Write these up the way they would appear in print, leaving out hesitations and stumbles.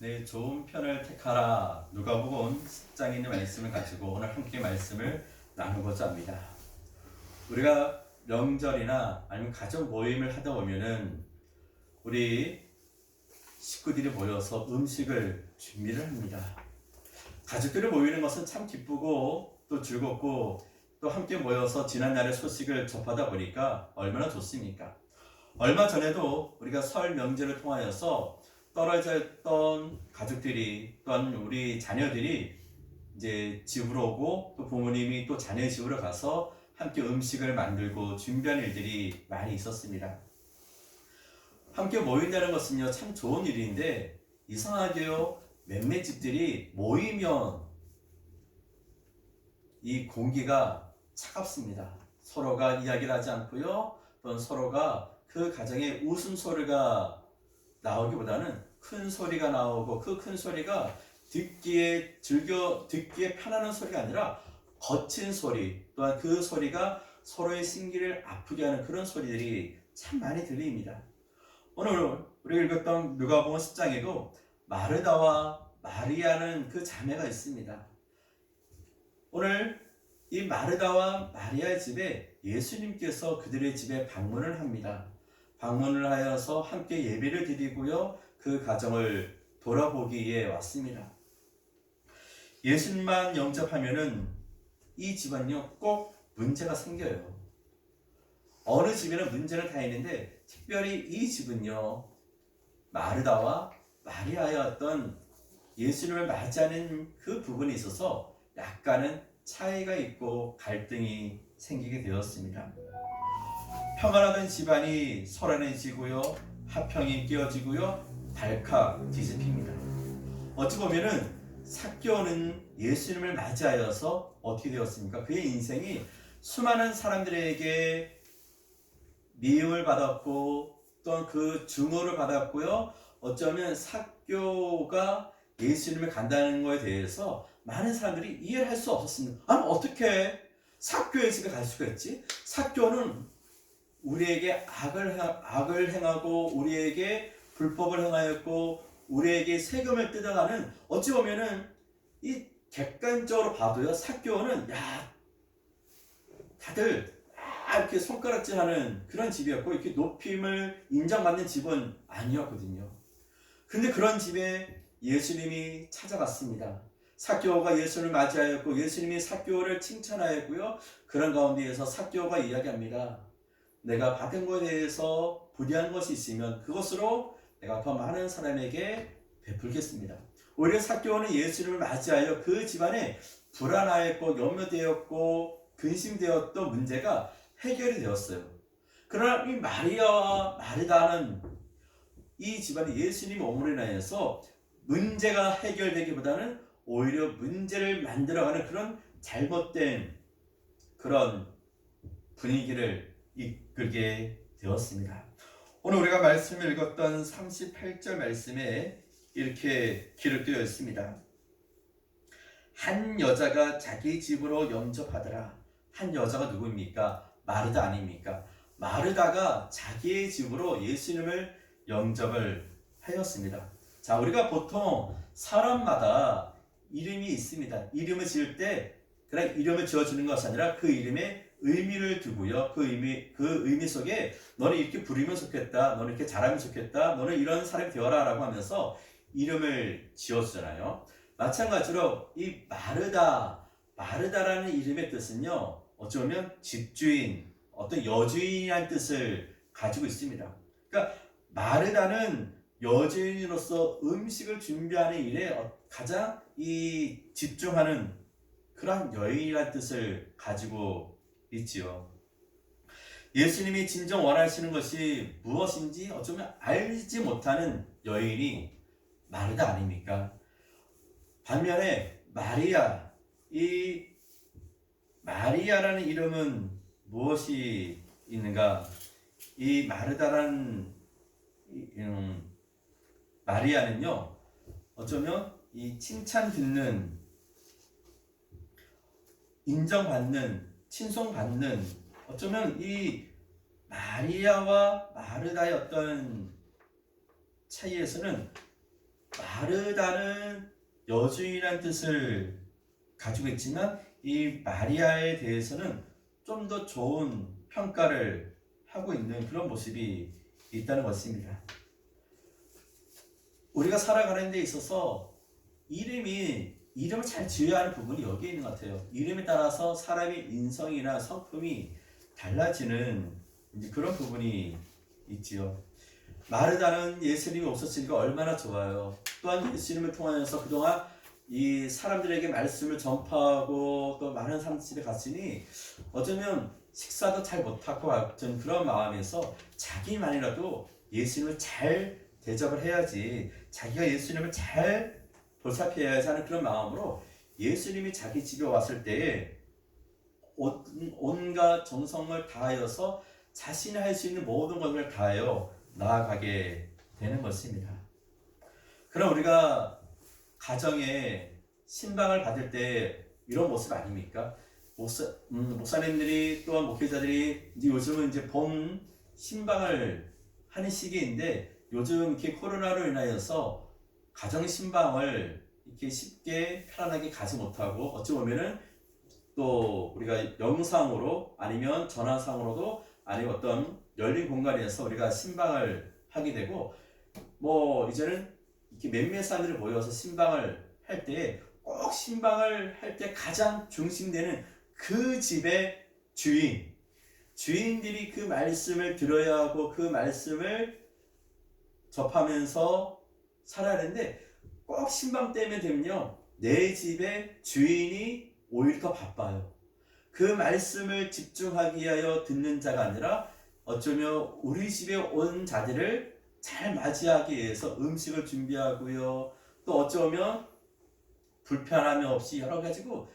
내 좋은 편을 택하라. 누가복음 10장에 있는 말씀을 가지고 오늘 함께 말씀을 나누고자 합니다. 우리가 명절이나 아니면 가족 모임을 하다 보면은 우리 식구들이 모여서 음식을 준비를 합니다. 가족들이 모이는 것은 참 기쁘고 또 즐겁고 또 함께 모여서 지난날의 소식을 접하다 보니까 얼마나 좋습니까? 얼마 전에도 우리가 설 명절을 통하여서 떨어져 있던 가족들이 또한 우리 자녀들이 이제 집으로 오고 또 부모님이 또 자녀 집으로 가서 함께 음식을 만들고 준비하는 일들이 많이 있었습니다. 함께 모인다는 것은요 참 좋은 일인데 이상하게요 몇몇 집들이 모이면 이 공기가 차갑습니다. 서로가 이야기를 하지 않고요 또는 서로가 그 가정의 웃음소리가 나오기보다는 큰 소리가 나오고 그 큰 소리가 듣기에 편안한 소리가 아니라 거친 소리, 또한 그 소리가 서로의 심기를 아프게 하는 그런 소리들이 참 많이 들립니다. 오늘 우리가 읽었던 누가복음 10장에도 마르다와 마리아는 그 자매가 있습니다. 오늘 이 마르다와 마리아의 집에 예수님께서 그들의 집에 방문을 합니다. 방문을 하여서 함께 예배를 드리고요 그 가정을 돌아보기 위해 왔습니다. 예수님만 영접하면은 이 집안요 꼭 문제가 생겨요. 어느 집에는 문제는 다 있는데 특별히 이 집은요 마르다와 마리아의 어떤 예수님을 맞이하는 그 부분에 있어서 약간은 차이가 있고 갈등이 생기게 되었습니다. 평안하던 집안이 소란해지고요 화평이 끼어지고요 발칵 뒤집힙니다. 어찌 보면은 삭개오는 예수님을 맞이하여서 어떻게 되었습니까? 그의 인생이 수많은 사람들에게 미움을 받았고 또한 그 증오를 받았고요 어쩌면 삭개오가 예수님을 간다는 것에 대해서 많은 사람들이 이해를 할 수 없었습니다. 아니 어떻게 삭개오의 집에 갈 수가 있지? 삭개오는 우리에게 악을 행하고 우리에게 불법을 행하였고 우리에게 세금을 뜯어가는 어찌 보면은 이 객관적으로 봐도요 삭개오는 다들 이렇게 손가락질하는 그런 집이었고 이렇게 높임을 인정받는 집은 아니었거든요. 근데 그런 집에 예수님이 찾아갔습니다. 삭개오가 예수님을 맞이하였고 예수님이 삭개오를 칭찬하였고요 그런 가운데에서 삭개오가 이야기합니다. 내가 받은 것에 대해서 부리한 것이 있으면 그것으로 내가 더 많은 사람에게 베풀겠습니다. 오히려 삭개오는 예수님을 맞이하여 그 집안에 불안하였고 염려되었고 근심되었던 문제가 해결이 되었어요. 그러나 이 마리아와 마르다는 이 집안에 예수님이 오므로 인하여서 문제가 해결되기보다는 오히려 문제를 만들어가는 그런 잘못된 그런 분위기를 이끌게 되었습니다. 오늘 우리가 말씀을 읽었던 38절 말씀에 이렇게 기록되어 있습니다. 한 여자가 자기 집으로 영접하더라. 한 여자가 누구입니까? 마르다 아닙니까? 마르다가 자기의 집으로 예수님을 영접을 하였습니다. 자, 우리가 보통 사람마다 이름이 있습니다. 이름을 지을 때 그냥 이름을 지어주는 것이 아니라 그 이름에 의미를 두고요. 그 의미 속에 너는 이렇게 부르면 좋겠다. 너는 이렇게 잘하면 좋겠다. 너는 이런 사람이 되어라 라고 하면서 이름을 지어주잖아요. 마찬가지로 이 마르다라는 이름의 뜻은요. 어쩌면 집주인, 어떤 여주인이라는 뜻을 가지고 있습니다. 그러니까 마르다는 여주인으로서 음식을 준비하는 일에 가장 집중하는 그러한 여인이라는 뜻을 가지고 있지요. 예수님이 진정 원하시는 것이 무엇인지 어쩌면 알지 못하는 여인이 마르다 아닙니까? 반면에 이 마리아라는 이름은 무엇이 있는가? 이 마르다라는 마리아는요 어쩌면 이 칭찬 듣는 인정받는 칭송받는 어쩌면 이 마리아와 마르다의 어떤 차이에서는 마르다는 여주인이라는 뜻을 가지고 있지만 이 마리아에 대해서는 좀 더 좋은 평가를 하고 있는 그런 모습이 있다는 것입니다. 우리가 살아가는 데 있어서 이름을 잘 지어야 하는 부분이 여기에 있는 것 같아요. 이름에 따라서 사람의 인성이나 성품이 달라지는 그런 부분이 있지요. 마르다는 예수님이 없었으니까 얼마나 좋아요. 또한 예수님을 통하여서 그동안 이 사람들에게 말씀을 전파하고 또 많은 사람들이 갔으니 어쩌면 식사도 잘 못하고 같은 그런 마음에서 자기만이라도 예수님을 잘 대접을 해야지, 자기가 예수님을 잘 보살펴야지 하는 그런 마음으로 예수님이 자기 집에 왔을 때에 온갖 정성을 다하여서 자신이 할 수 있는 모든 것을 다하여 나아가게 되는 것입니다. 그럼 우리가 가정에 신방을 받을 때 이런 모습 아닙니까? 목사님들이 또한 목회자들이 요즘은 이제 봄 신방을 하는 시기인데 요즘 이렇게 코로나로 인하여서 가정 신방을 이렇게 쉽게 편안하게 가지 못하고 어찌 보면은 또 우리가 영상으로 아니면 전화상으로도 아니면 어떤 열린 공간에서 우리가 신방을 하게 되고 뭐 이제는 이렇게 몇몇 사람들이 모여서 신방을 할 때 꼭 신방을 할 때 가장 중심되는 그 집의 주인들이 그 말씀을 들어야 하고 그 말씀을 접하면서 살아야 하는데 꼭 신방 때문에 되면요 내 집의 주인이 오히려 더 바빠요. 그 말씀을 집중하기 위하여 듣는 자가 아니라 어쩌면 우리 집에 온 자들을 잘 맞이하기 위해서 음식을 준비하고요. 또 어쩌면 불편함이 없이 여러 가지고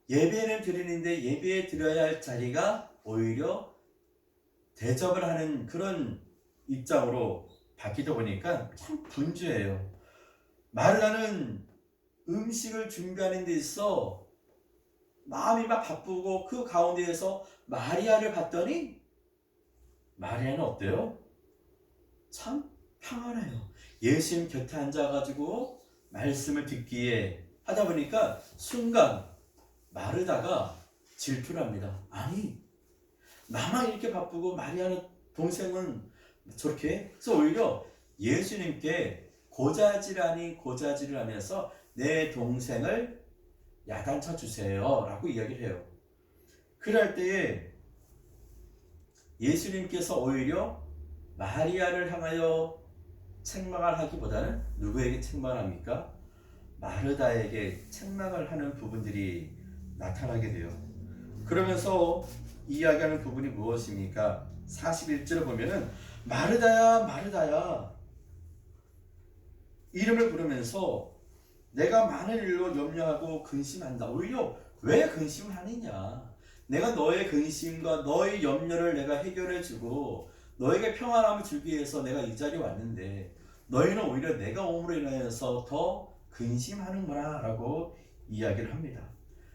예배를 드리는데 예배에 드려야 할 자리가 오히려 대접을 하는 그런 입장으로 바뀌다 보니까 참 분주해요. 마르다는 음식을 준비하는 데 있어 마음이 막 바쁘고 그 가운데에서 마리아를 봤더니 마리아는 어때요? 참 평안해요. 예수님 곁에 앉아가지고 말씀을 듣기에 하다 보니까 순간 마르다가 질투를 합니다. 아니 나만 이렇게 바쁘고 마리아는 동생은 저렇게. 그래서 오히려 예수님께 고자질 아닌 고자질을 하면서 내 동생을 야단쳐 주세요 라고 이야기를 해요. 그럴 때에 예수님께서 오히려 마리아를 향하여 책망을 하기보다는 누구에게 책망을 합니까? 마르다에게 책망을 하는 부분들이 나타나게 돼요. 그러면서 이야기하는 부분이 무엇입니까? 41절을 보면은 마르다야 마르다야 이름을 부르면서 내가 많은 일로 염려하고 근심한다. 오히려 왜 근심을 하느냐? 내가 너의 근심과 너의 염려를 내가 해결해주고 너에게 평안함을 주기 위해서 내가 이 자리에 왔는데 너희는 오히려 내가 옴으로 인하여서 더 근심하는구나 라고 이야기를 합니다.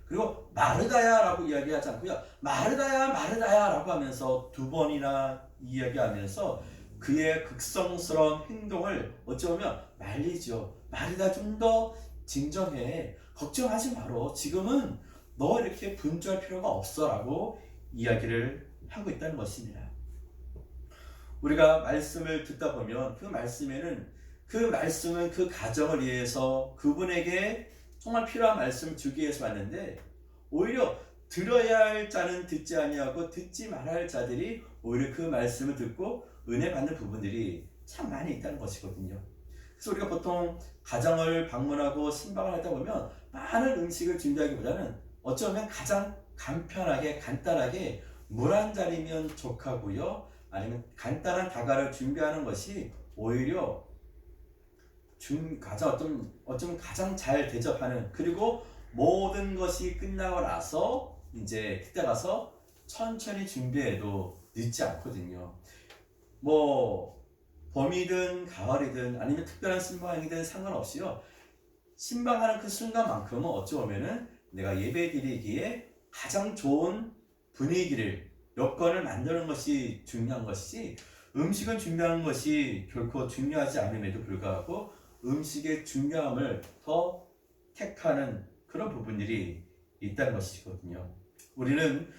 그리고 마르다야 라고 이야기하지 않고요 마르다야 마르다야 라고 하면서 두 번이나 이야기하면서 그의 극성스러운 행동을 어쩌면 말리죠. 마르다 좀 더 진정해. 걱정하지 마라. 지금은 너 이렇게 분주할 필요가 없어 라고 이야기를 하고 있다는 것입니다. 우리가 말씀을 듣다 보면 그 말씀은 그 가정을 위해서 그분에게 정말 필요한 말씀을 주기 위해서 왔는데 오히려 들어야 할 자는 듣지 아니하고 듣지 말아야 할 자들이 오히려 그 말씀을 듣고 은혜 받는 부분들이 참 많이 있다는 것이거든요. 그래서 우리가 보통 가정을 방문하고 신방을 하다 보면 많은 음식을 준비하기보다는 어쩌면 가장 간편하게 간단하게 물 한 잔이면 족하고요. 아니면 간단한 다가를 준비하는 것이 오히려 어쩌면 가장 잘 대접하는 그리고 모든 것이 끝나고 나서 이제 그때 가서 천천히 준비해도 늦지 않거든요. 뭐 봄이든 가을이든 아니면 특별한 신방이든 상관없이요. 신방하는 그 순간만큼은 어찌 보면은 내가 예배 드리기에 가장 좋은 분위기를 여건을 만드는 것이 중요한 것이지 음식은 중요한 것이 결코 중요하지 않음에도 불구하고 음식의 중요함을 더 택하는 그런 부분들이 있다는 것이거든요. 우리는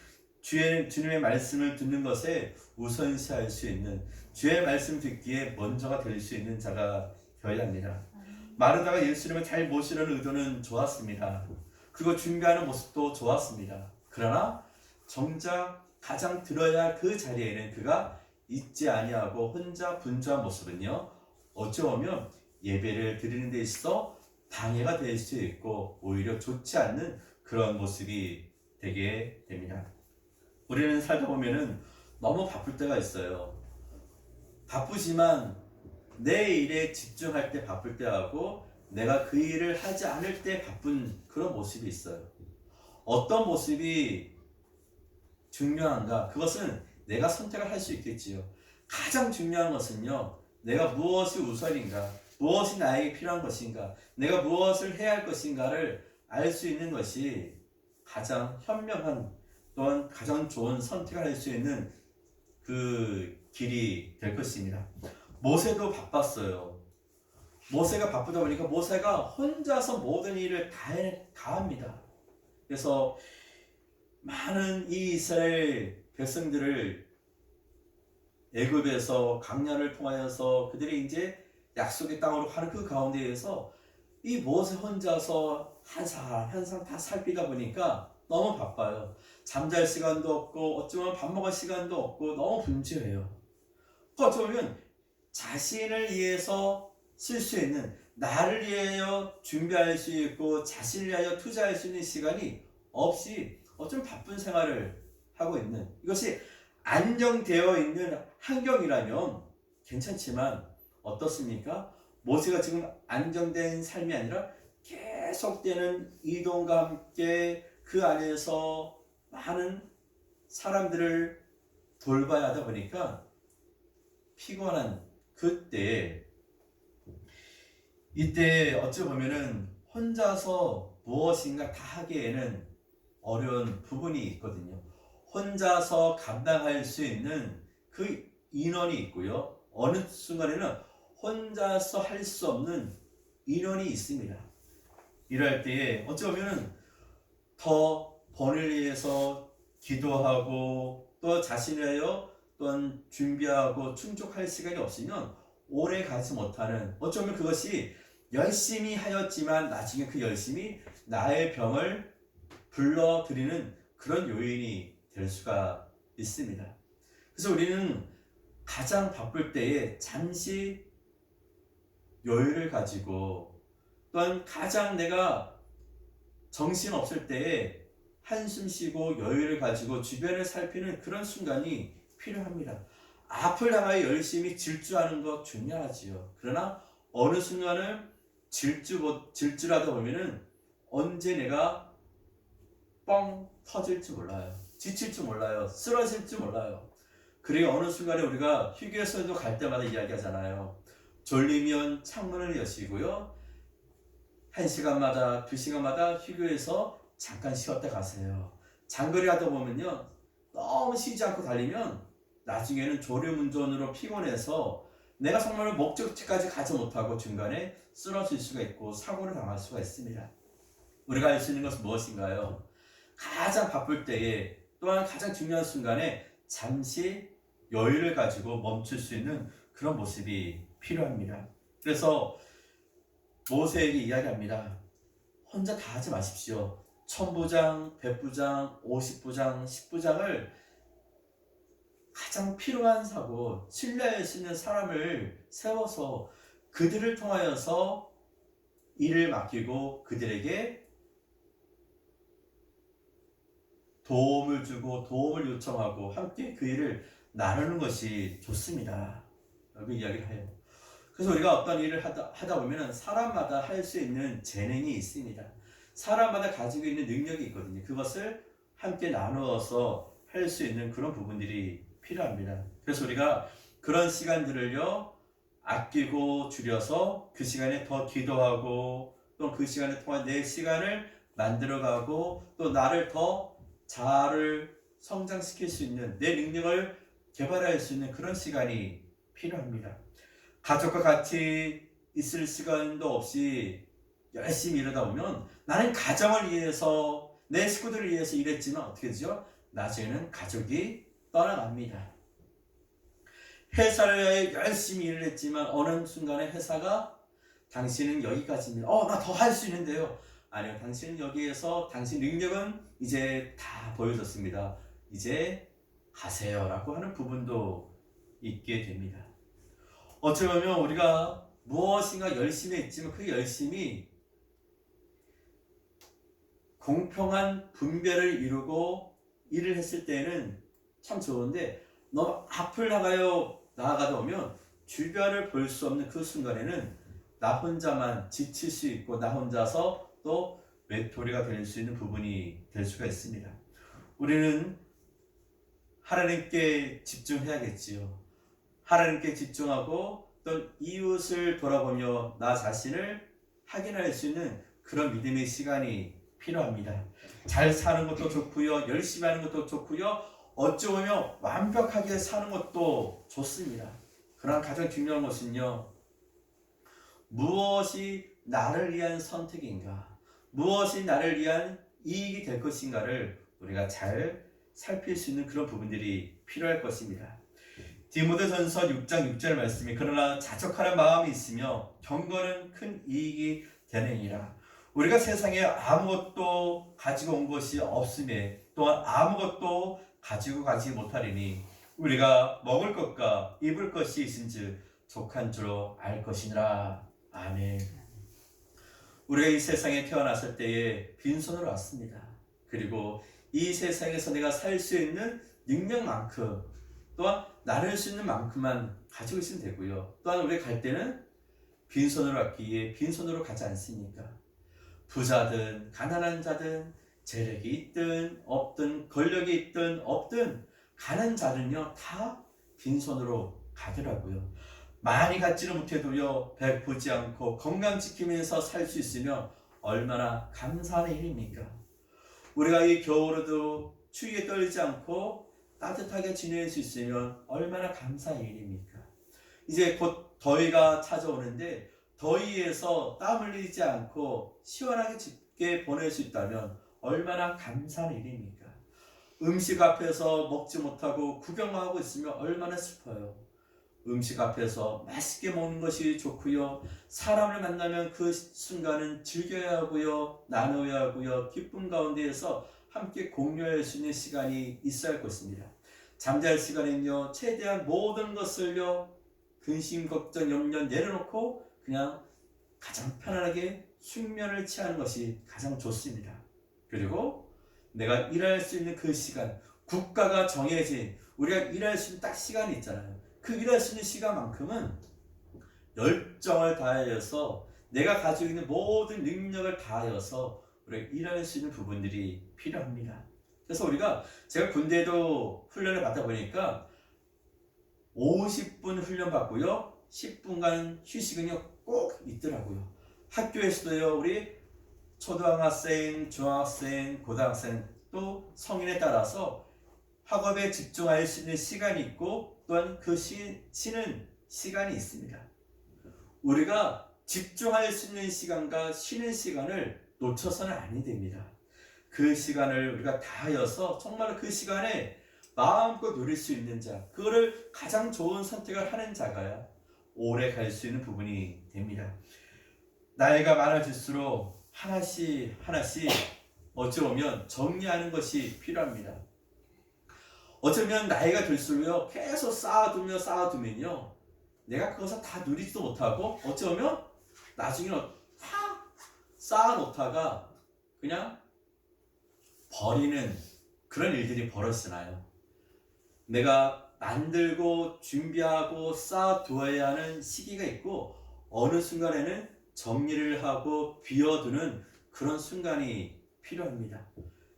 주님의 말씀을 듣는 것에 우선시할 수 있는, 주의 말씀 듣기에 먼저가 될 수 있는 자가 되어야 합니다. 마르다가 예수님을 잘 모시려는 의도는 좋았습니다. 그리고 준비하는 모습도 좋았습니다. 그러나 정작 가장 들어야 할 그 자리에는 그가 있지 아니하고 혼자 분주한 모습은요, 어찌 보면 예배를 드리는 데 있어 방해가 될 수 있고 오히려 좋지 않는 그런 모습이 되게 됩니다. 우리는 살다 보면은 너무 바쁠 때가 있어요. 바쁘지만 내 일에 집중할 때 바쁠 때하고 내가 그 일을 하지 않을 때 바쁜 그런 모습이 있어요. 어떤 모습이 중요한가? 그것은 내가 선택을 할 수 있겠지요. 가장 중요한 것은요, 내가 무엇이 우선인가? 무엇이 나에게 필요한 것인가? 내가 무엇을 해야 할 것인가를 알 수 있는 것이 가장 현명한 또한 가장 좋은 선택을 할 수 있는 그 길이 될 것입니다. 모세도 바빴어요. 모세가 바쁘다 보니까 모세가 혼자서 모든 일을 다 합니다. 그래서 많은 이 이스라엘 백성들을 애굽에서 강야를 통하여서 그들이 이제 약속의 땅으로 가는 그 가운데에서 이 모세 혼자서 한 사람 한 사람 다 살피다 보니까 너무 바빠요. 잠잘 시간도 없고 어쩌면 밥 먹을 시간도 없고 너무 분주해요. 어쩌면 자신을 위해서 쓸 수 있는, 나를 위하여 준비할 수 있고 자신을 위하여 투자할 수 있는 시간이 없이 어쩌면 바쁜 생활을 하고 있는, 이것이 안정되어 있는 환경이라면 괜찮지만 어떻습니까? 모세가 지금 안정된 삶이 아니라 계속되는 이동과 함께 그 안에서 많은 사람들을 돌봐야 하다 보니까 피곤한 그때, 이때 어찌 보면은 혼자서 무엇인가 다 하기에는 어려운 부분이 있거든요. 혼자서 감당할 수 있는 그 인원이 있고요. 어느 순간에는 혼자서 할 수 없는 인원이 있습니다. 이럴 때에 어찌 보면은 더 번을 위해서 기도하고 또 자신을 위하여 또한 준비하고 충족할 시간이 없으면 오래 가지 못하는, 어쩌면 그것이 열심히 하였지만 나중에 그 열심이 나의 병을 불러들이는 그런 요인이 될 수가 있습니다. 그래서 우리는 가장 바쁠 때에 잠시 여유를 가지고, 또한 가장 내가 정신 없을 때에 한숨 쉬고 여유를 가지고 주변을 살피는 그런 순간이 필요합니다. 앞을 향하여 열심히 질주하는 것 중요하지요. 그러나 어느 순간은 질주라다 보면은 언제 내가 뻥 터질지 몰라요. 지칠지 몰라요. 쓰러질지 몰라요. 그리고 어느 순간에 우리가 휴게소에도 갈 때마다 이야기하잖아요. 졸리면 창문을 여시고요, 1시간마다 2시간마다 휴게소에서 잠깐 쉬었다 가세요. 장거리 하다 보면요, 너무 쉬지 않고 달리면 나중에는 졸음운전으로 피곤해서 내가 정말 목적지까지 가지 못하고 중간에 쓰러질 수가 있고 사고를 당할 수가 있습니다. 우리가 할 수 있는 것은 무엇인가요? 가장 바쁠 때에, 또한 가장 중요한 순간에 잠시 여유를 가지고 멈출 수 있는 그런 모습이 필요합니다. 그래서 모세에게 이야기합니다. 혼자 다 하지 마십시오. 1000부장, 100부장, 50부장, 10부장을 가장 필요한 사고 신뢰할 수 있는 사람을 세워서 그들을 통하여서 일을 맡기고 그들에게 도움을 주고 도움을 요청하고 함께 그 일을 나누는 것이 좋습니다. 라고 이야기를 해요. 그래서 우리가 어떤 일을 하다 보면 사람마다 할 수 있는 재능이 있습니다. 사람마다 가지고 있는 능력이 있거든요. 그것을 함께 나누어서 할 수 있는 그런 부분들이 필요합니다. 그래서 우리가 그런 시간들을요, 아끼고 줄여서 그 시간에 더 기도하고 또 그 시간에 통한 내 시간을 만들어가고 또 나를 더 자아를 성장시킬 수 있는, 내 능력을 개발할 수 있는 그런 시간이 필요합니다. 가족과 같이 있을 시간도 없이 열심히 일하다 보면 나는 가정을 위해서 내 식구들을 위해서 일했지만 어떻게 되죠? 나중에는 가족이 떠나갑니다. 회사를 위해 열심히 일을 했지만 어느 순간에 회사가 당신은 여기까지입니다. 나 더 할 수 있는데요. 아니요, 당신은 여기에서 당신 능력은 이제 다 보여줬습니다. 이제 가세요 라고 하는 부분도 있게 됩니다. 어쩌면 우리가 무엇인가 열심히 했지만 그 열심히 공평한 분배를 이루고 일을 했을 때는 참 좋은데 너무 앞을 나아가다 보면 주변을 볼 수 없는 그 순간에는 나 혼자만 지칠 수 있고 나 혼자서 또 외톨이가 될 수 있는 부분이 될 수가 있습니다. 우리는 하나님께 집중해야겠지요. 하나님께 집중하고 또 이웃을 돌아보며 나 자신을 확인할 수 있는 그런 믿음의 시간이 필요합니다. 잘 사는 것도 좋고요. 열심히 하는 것도 좋고요. 어찌 보면 완벽하게 사는 것도 좋습니다. 그러나 가장 중요한 것은요. 무엇이 나를 위한 선택인가? 무엇이 나를 위한 이익이 될 것인가를 우리가 잘 살필 수 있는 그런 부분들이 필요할 것입니다. 디모데전서 6장 6절 말씀이 그러나 자족하는 마음이 있으며 경건은 큰 이익이 되느니라. 우리가 세상에 아무것도 가지고 온 것이 없음에 또한 아무것도 가지고 가지 못하리니 우리가 먹을 것과 입을 것이 있은즉 족한 줄로 알 것이니라. 아멘. 우리가 이 세상에 태어났을 때에 빈손으로 왔습니다. 그리고 이 세상에서 내가 살 수 있는 능력만큼 또한 나눌 수 있는 만큼만 가지고 있으면 되고요. 또한 우리가 갈 때는 빈손으로 왔기에 빈손으로 가지 않습니까? 부자든 가난한 자든 재력이 있든 없든 권력이 있든 없든 가는 자는요 다 빈손으로 가더라고요. 많이 갖지는 못해도요 배고프지 않고 건강 지키면서 살 수 있으면 얼마나 감사한 일입니까? 우리가 이 겨울에도 추위에 떨지 않고 따뜻하게 지낼 수 있으면 얼마나 감사한 일입니까? 이제 곧 더위가 찾아오는데 더위에서 땀 흘리지 않고 시원하게 짙게 보낼 수 있다면 얼마나 감사한 일입니까? 음식 앞에서 먹지 못하고 구경만 하고 있으면 얼마나 슬퍼요. 음식 앞에서 맛있게 먹는 것이 좋고요. 사람을 만나면 그 순간은 즐겨야 하고요. 나눠야 하고요. 기쁨 가운데에서 함께 공유할 수 있는 시간이 있어야 할 것입니다. 잠잘 시간에는요. 최대한 모든 것을요. 근심, 걱정, 염려 내려놓고 그냥 가장 편안하게 숙면을 취하는 것이 가장 좋습니다. 그리고 내가 일할 수 있는 그 시간, 국가가 정해진 우리가 일할 수 있는 딱 시간이 있잖아요. 그 일할 수 있는 시간만큼은 열정을 다하여서 내가 가지고 있는 모든 능력을 다하여서 우리가 일할 수 있는 부분들이 필요합니다. 그래서 제가 군대에도 훈련을 받다 보니까 50분 훈련 받고요. 10분간 휴식은요 꼭 있더라고요. 학교에서도요 우리 초등학생, 중학생, 고등학생 또 성인에 따라서 학업에 집중할 수 있는 시간이 있고 또한 그 쉬는 시간이 있습니다. 우리가 집중할 수 있는 시간과 쉬는 시간을 놓쳐서는 아니 됩니다. 그 시간을 우리가 다하여서 정말 그 시간에 마음껏 누릴 수 있는 자, 그거를 가장 좋은 선택을 하는 자가 오래 갈 수 있는 부분이 됩니다. 나이가 많아질수록 하나씩 어찌 보면 정리하는 것이 필요합니다. 어쩌면 나이가 들수록요 계속 쌓아두면요 내가 그것을 다 누리지도 못하고 어쩌면 나중에는 확 쌓아놓다가 그냥 버리는 그런 일들이 벌어지나요? 내가 만들고 준비하고 쌓아두어야 하는 시기가 있고 어느 순간에는 정리를 하고 비워두는 그런 순간이 필요합니다.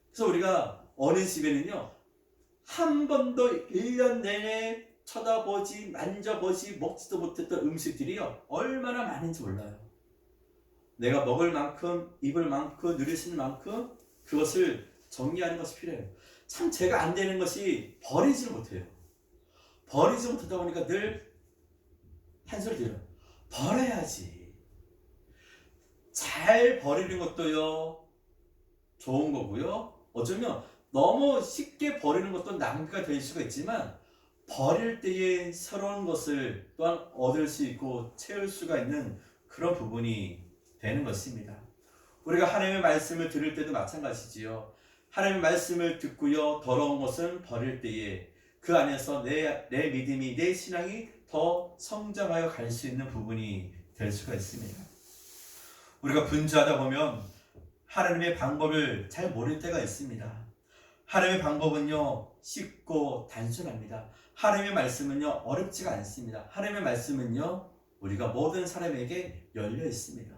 그래서 우리가 어느 집에는요 한 번도 1년 내내 쳐다보지 만져보지 먹지도 못했던 음식들이요 얼마나 많은지 몰라요. 내가 먹을 만큼 입을 만큼 누릴 수 있는 만큼 그것을 정리하는 것이 필요해요. 참 제가 안 되는 것이 버리지 못해요. 버리지 못하다 보니까 늘 한 소리 들어요. 버려야지. 잘 버리는 것도요 좋은 거고요. 어쩌면 너무 쉽게 버리는 것도 낭비가 될 수가 있지만 버릴 때에 새로운 것을 또한 얻을 수 있고 채울 수가 있는 그런 부분이 되는 것입니다. 우리가 하나님의 말씀을 들을 때도 마찬가지지요. 하나님의 말씀을 듣고요 더러운 것은 버릴 때에 그 안에서 내 믿음이 내 신앙이 더 성장하여 갈 수 있는 부분이 될 수가 있습니다. 우리가 분주하다 보면 하나님의 방법을 잘 모를 때가 있습니다. 하나님의 방법은요 쉽고 단순합니다. 하나님의 말씀은요 어렵지가 않습니다. 하나님의 말씀은요 우리가 모든 사람에게 열려 있습니다.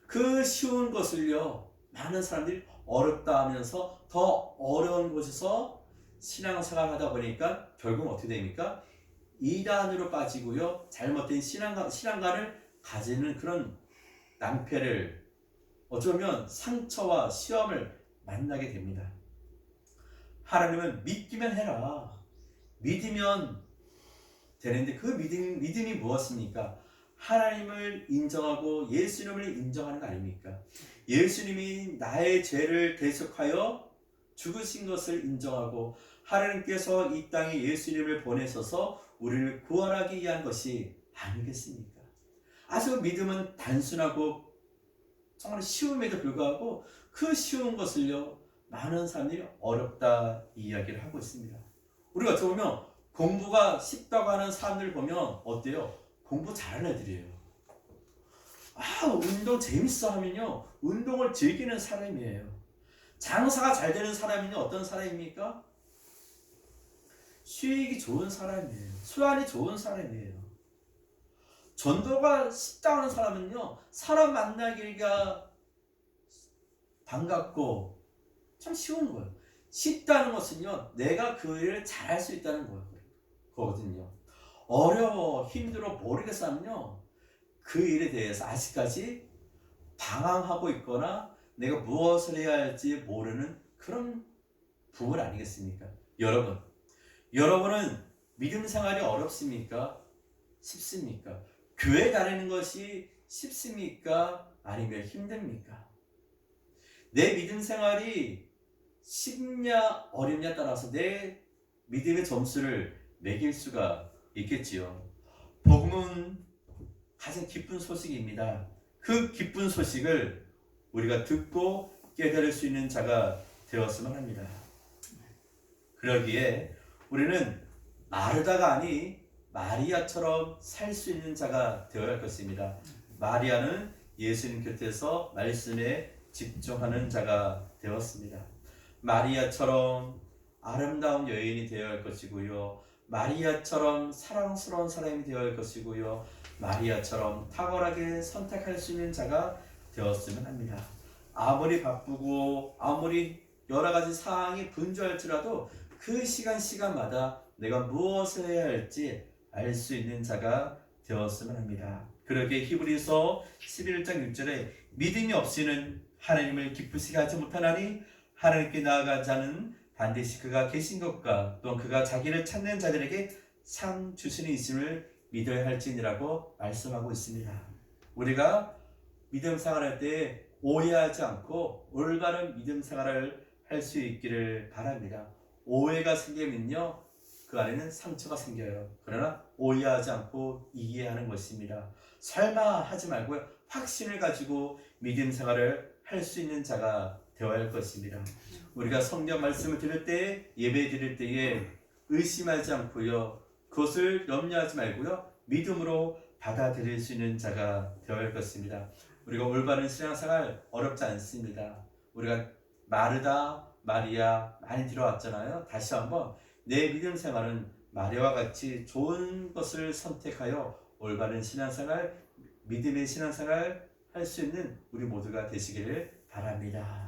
그 쉬운 것을요 많은 사람들이 어렵다 하면서 더 어려운 곳에서 신앙생활 하다 보니까 결국 어떻게 됩니까? 이단으로 빠지고요 잘못된 신앙관을 가지는 그런 낭패를 어쩌면 상처와 시험을 만나게 됩니다. 하나님은 믿기면 해라. 믿으면 되는데 그 믿음이 무엇입니까? 하나님을 인정하고 예수님을 인정하는 거 아닙니까? 예수님이 나의 죄를 대속하여 죽으신 것을 인정하고 하나님께서 이 땅에 예수님을 보내셔서 우리를 구원하기 위한 것이 아니겠습니까? 아주 믿음은 단순하고 정말 쉬움에도 불구하고 그 쉬운 것을요 많은 사람들이 어렵다 이야기를 하고 있습니다. 우리가 어떻게 보면 공부가 쉽다고 하는 사람들을 보면 어때요? 공부 잘하는 애들이에요. 운동 재밌어 하면요 운동을 즐기는 사람이에요. 장사가 잘 되는 사람이면 어떤 사람입니까? 수익이 좋은 사람이에요. 수완이 좋은 사람이에요. 전도가 쉽다 하는 사람은요 사람 만나기가 반갑고 참 쉬운 거예요. 쉽다는 것은요 내가 그 일을 잘할 수 있다는 거거든요. 어려워 힘들어 모르겠어 하면요 그 일에 대해서 아직까지 방황하고 있거나 내가 무엇을 해야 할지 모르는 그런 부분 아니겠습니까? 여러분은 믿음 생활이 어렵습니까? 쉽습니까? 교회 다니는 것이 쉽습니까? 아니면 힘듭니까? 내 믿음 생활이 쉽냐 어렵냐에 따라서 내 믿음의 점수를 매길 수가 있겠지요. 복음은 가장 기쁜 소식입니다. 그 기쁜 소식을 우리가 듣고 깨달을 수 있는 자가 되었으면 합니다. 그러기에 우리는 마르다가 아니 마리아처럼 살 수 있는 자가 되어야 할 것입니다. 마리아는 예수님 곁에서 말씀에 집중하는 자가 되었습니다. 마리아처럼 아름다운 여인이 되어야 할 것이고요. 마리아처럼 사랑스러운 사람이 되어야 할 것이고요. 마리아처럼 탁월하게 선택할 수 있는 자가 되었으면 합니다. 아무리 바쁘고 아무리 여러 가지 사항이 분주할지라도 그 시간마다 내가 무엇을 해야 할지 알 수 있는 자가 되었으면 합니다. 그러기에 히브리서 11장 6절에 믿음이 없이는 하나님을 기쁘시게 하지 못하나니 하나님께 나아간 자는 반드시 그가 계신 것과 또 그가 자기를 찾는 자들에게 상 주시는 이심을 믿어야 할지니라고 말씀하고 있습니다. 우리가 믿음 생활할 때 오해하지 않고 올바른 믿음 생활을 할 수 있기를 바랍니다. 오해가 생기면요 그 안에는 상처가 생겨요. 그러나 오해하지 않고 이해하는 것입니다. 설마 하지 말고요 확신을 가지고 믿음 생활을 할 수 있는 자가 되어야 할 것입니다. 우리가 성경 말씀을 들을 때 예배 드릴 때에 의심하지 않고요 그것을 염려하지 말고요 믿음으로 받아들일 수 있는 자가 되어야 할 것입니다. 우리가 올바른 신앙생활 어렵지 않습니다. 우리가 마르다 마리아 많이 들어왔잖아요. 다시 한번 내 믿음 생활은 마리아와 같이 좋은 것을 선택하여 올바른 신앙생활 믿음의 신앙생활 할 수 있는 우리 모두가 되시기를 바랍니다.